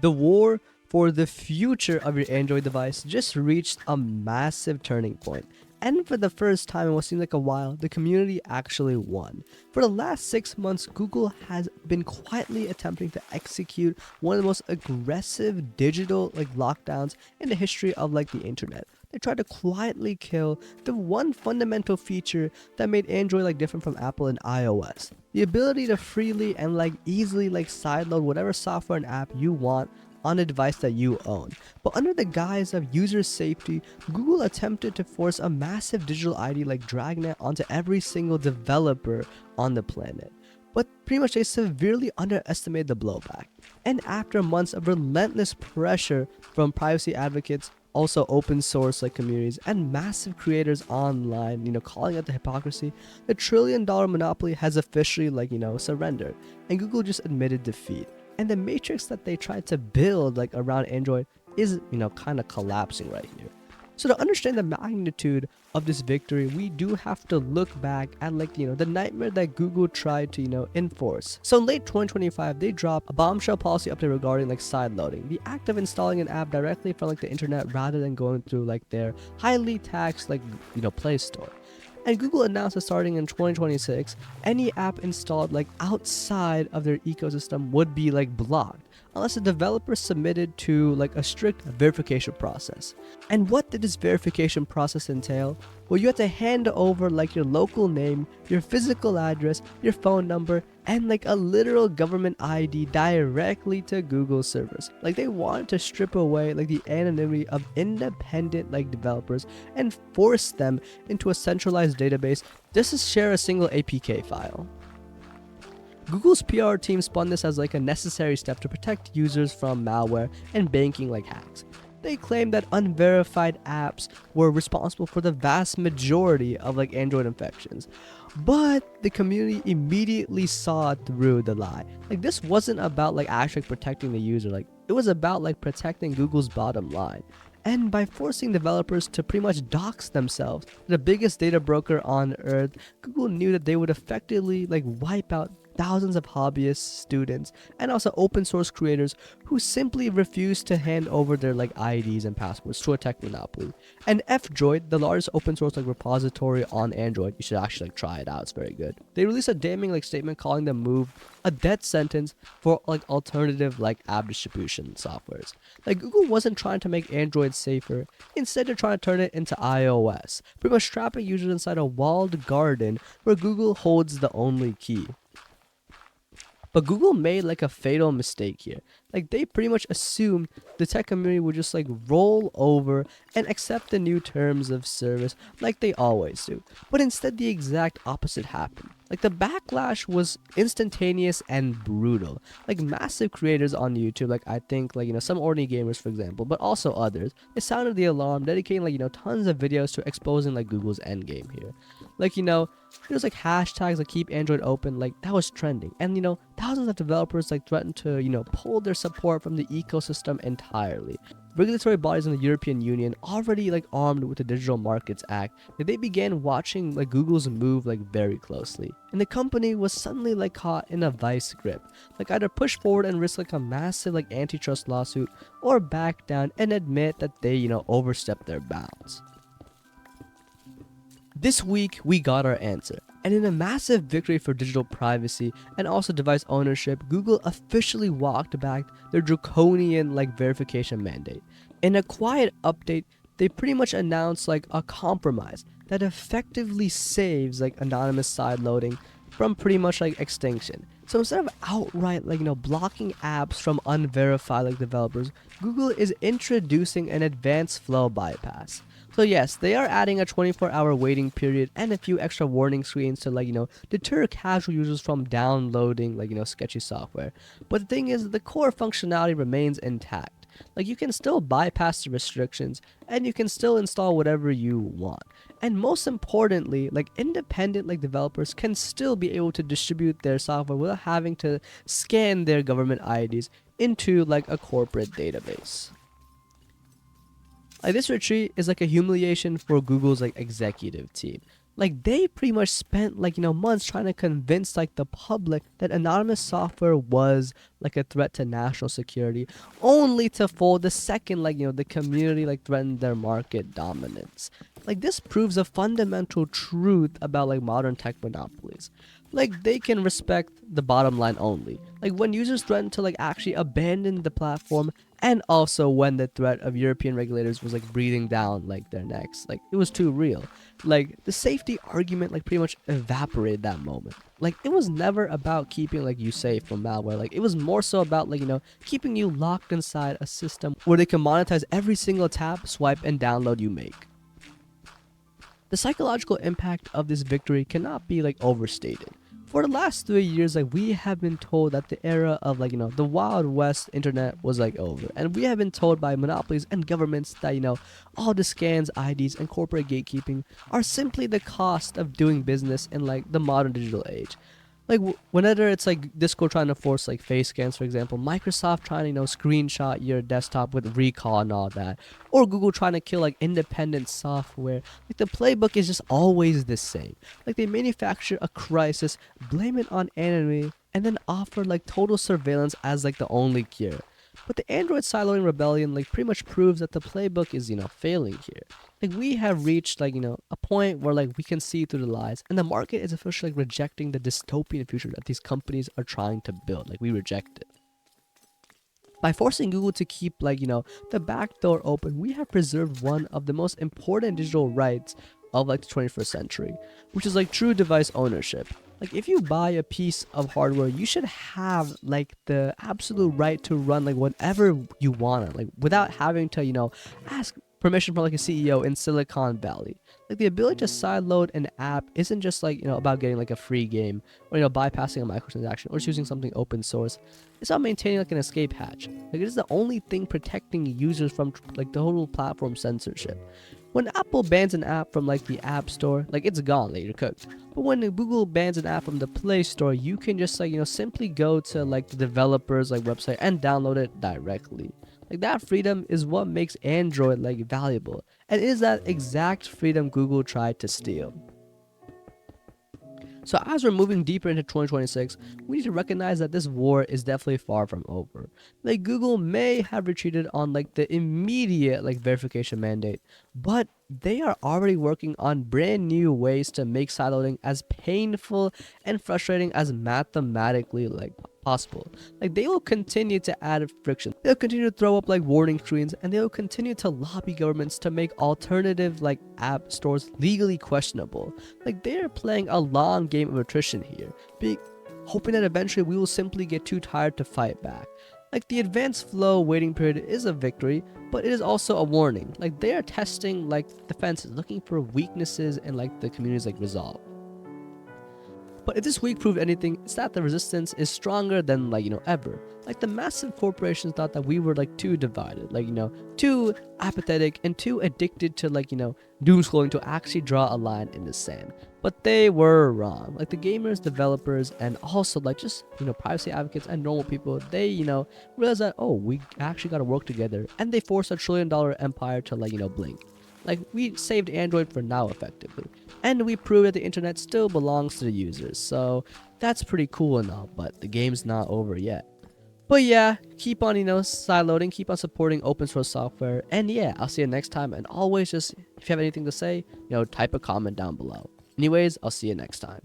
The war for the future of your Android device just reached a massive turning point. And for the first time in what seemed like a while, the community actually won. For the last 6 months, Google has been quietly attempting to execute one of the most aggressive digital lockdowns in the history of the internet. They tried to quietly kill the one fundamental feature that made Android different from Apple and iOS. The ability to freely and easily sideload whatever software and app you want on a device that you own. But under the guise of user safety, Google attempted to force a massive digital ID like Dragnet onto every single developer on the planet. But pretty much they severely underestimated the blowback. And after months of relentless pressure from privacy advocates, also open source communities and massive creators online, calling out the hypocrisy, the $1 trillion monopoly has officially surrendered, and Google just admitted defeat. And the matrix that they tried to build around Android is kind of collapsing right here. So to understand the magnitude of this victory, we do have to look back at the nightmare that Google tried to enforce. So in late 2025, they dropped a bombshell policy update regarding sideloading, the act of installing an app directly from the internet rather than going through their highly taxed Play Store. And Google announced that starting in 2026, any app installed outside of their ecosystem would be blocked unless the developer submitted to a strict verification process. And what did this verification process entail? Well, you had to hand over your local name, your physical address, your phone number, and a literal government ID directly to Google servers. They wanted to strip away the anonymity of independent developers and force them into a centralized database just to share a single APK file. Google's PR team spun this as a necessary step to protect users from malware and banking hacks. They claimed that unverified apps were responsible for the vast majority of Android infections. But the community immediately saw through the lie. This wasn't about actually protecting the user, it was about protecting Google's bottom line. And by forcing developers to pretty much dox themselves, the biggest data broker on earth, Google knew that they would effectively wipe out thousands of hobbyists, students, and also open source creators who simply refused to hand over their IDs and passwords to a tech monopoly. And F-Droid, the largest open source repository on Android, you should actually try it out, it's very good. They released a damning statement calling the move a death sentence for alternative app distribution softwares. Google wasn't trying to make Android safer, instead they're trying to turn it into iOS, pretty much trapping users inside a walled garden where Google holds the only key. But Google made a fatal mistake here. They pretty much assumed the tech community would just roll over and accept the new terms of service like they always do. But instead the exact opposite happened. The backlash was instantaneous and brutal. Massive creators on YouTube, I think some ordinary gamers for example, but also others, they sounded the alarm, dedicating tons of videos to exposing Google's endgame here. There's hashtags keep Android open, that was trending. And thousands of developers threatened to pull their support from the ecosystem entirely. Regulatory bodies in the European Union, already armed with the Digital Markets Act, they began watching Google's move very closely. And the company was suddenly caught in a vice grip, either push forward and risk a massive antitrust lawsuit, or back down and admit that they overstepped their bounds. This week, we got our answer. And in a massive victory for digital privacy and also device ownership, Google officially walked back their draconian verification mandate. In a quiet update, they pretty much announced a compromise that effectively saves anonymous sideloading from pretty much extinction. So instead of outright blocking apps from unverified developers, Google is introducing an advanced flow bypass. So yes, they are adding a 24-hour waiting period and a few extra warning screens to deter casual users from downloading sketchy software. But the thing is, the core functionality remains intact. You can still bypass the restrictions and you can still install whatever you want. And most importantly, independent developers can still be able to distribute their software without having to scan their government IDs into a corporate database. This retreat is a humiliation for Google's executive team. Like they pretty much spent like months trying to convince like the public that anonymous software was like a threat to national security, only to fold the second like the community like threatened their market dominance. Like this proves a fundamental truth about like modern tech monopolies. Like they can respect the bottom line only. Like when users threaten to like actually abandon the platform, and also when the threat of European regulators was like breathing down like their necks. Like it was too real. Like the safety argument like pretty much evaporated that moment. Like it was never about keeping like you safe from malware. Like it was more so about like keeping you locked inside a system where they can monetize every single tap, swipe, and download you make. The psychological impact of this victory cannot be like overstated. For the last 3 years, like we have been told that the era of like the Wild West internet was like over, and we have been told by monopolies and governments that all the scans, IDs, and corporate gatekeeping are simply the cost of doing business in like the modern digital age. Like whenever it's like Discord trying to force like face scans, for example, Microsoft trying to screenshot your desktop with recall and all that, or Google trying to kill like independent software, like the playbook is just always the same. Like they manufacture a crisis, blame it on enemy, and then offer like total surveillance as like the only cure. But the Android sideloading rebellion like pretty much proves that the playbook is failing here. Like we have reached like a point where like we can see through the lies, and the market is officially like rejecting the dystopian future that these companies are trying to build. Like we reject it. By forcing Google to keep like the back door open, we have preserved one of the most important digital rights of like the 21st century, which is like true device ownership. Like if you buy a piece of hardware, you should have like the absolute right to run like whatever you want, like without having to ask permission from like a CEO in Silicon Valley. Like the ability to sideload an app isn't just like about getting like a free game, or bypassing a microtransaction, or choosing something open source. It's about maintaining like an escape hatch. Like it is the only thing protecting users from like the whole platform censorship. When Apple bans an app from like the App Store, like it's gone, like you're cooked. But when Google bans an app from the Play Store, you can just like simply go to like the developer's like website and download it directly. Like that freedom is what makes Android like valuable, and it is that exact freedom Google tried to steal. So as we're moving deeper into 2026, we need to recognize that this war is definitely far from over. Like Google may have retreated on like the immediate like verification mandate, but they are already working on brand new ways to make sideloading as painful and frustrating as mathematically like possible. Like they will continue to add friction. They'll continue to throw up like warning screens, and they will continue to lobby governments to make alternative like app stores legally questionable. Like they are playing a long game of attrition here, hoping that eventually we will simply get too tired to fight back. Like the advanced flow waiting period is a victory, but it is also a warning. Like they are testing like defenses, looking for weaknesses in like the community's like resolve. But if this week proved anything, it's that the resistance is stronger than like ever. Like the massive corporations thought that we were like too divided, like too apathetic and too addicted to like doom scrolling to actually draw a line in the sand. But they were wrong. Like the gamers, developers, and also like just privacy advocates and normal people, they realized that, oh, we actually got to work together, and they forced a $1 trillion empire to like blink. Like we saved Android for now effectively, and we proved that the internet still belongs to the users. So that's pretty cool and all, but the game's not over yet. But yeah, keep on sideloading, keep on supporting open source software, and yeah, I'll see you next time. And always just, if you have anything to say, type a comment down below. Anyways, I'll see you next time.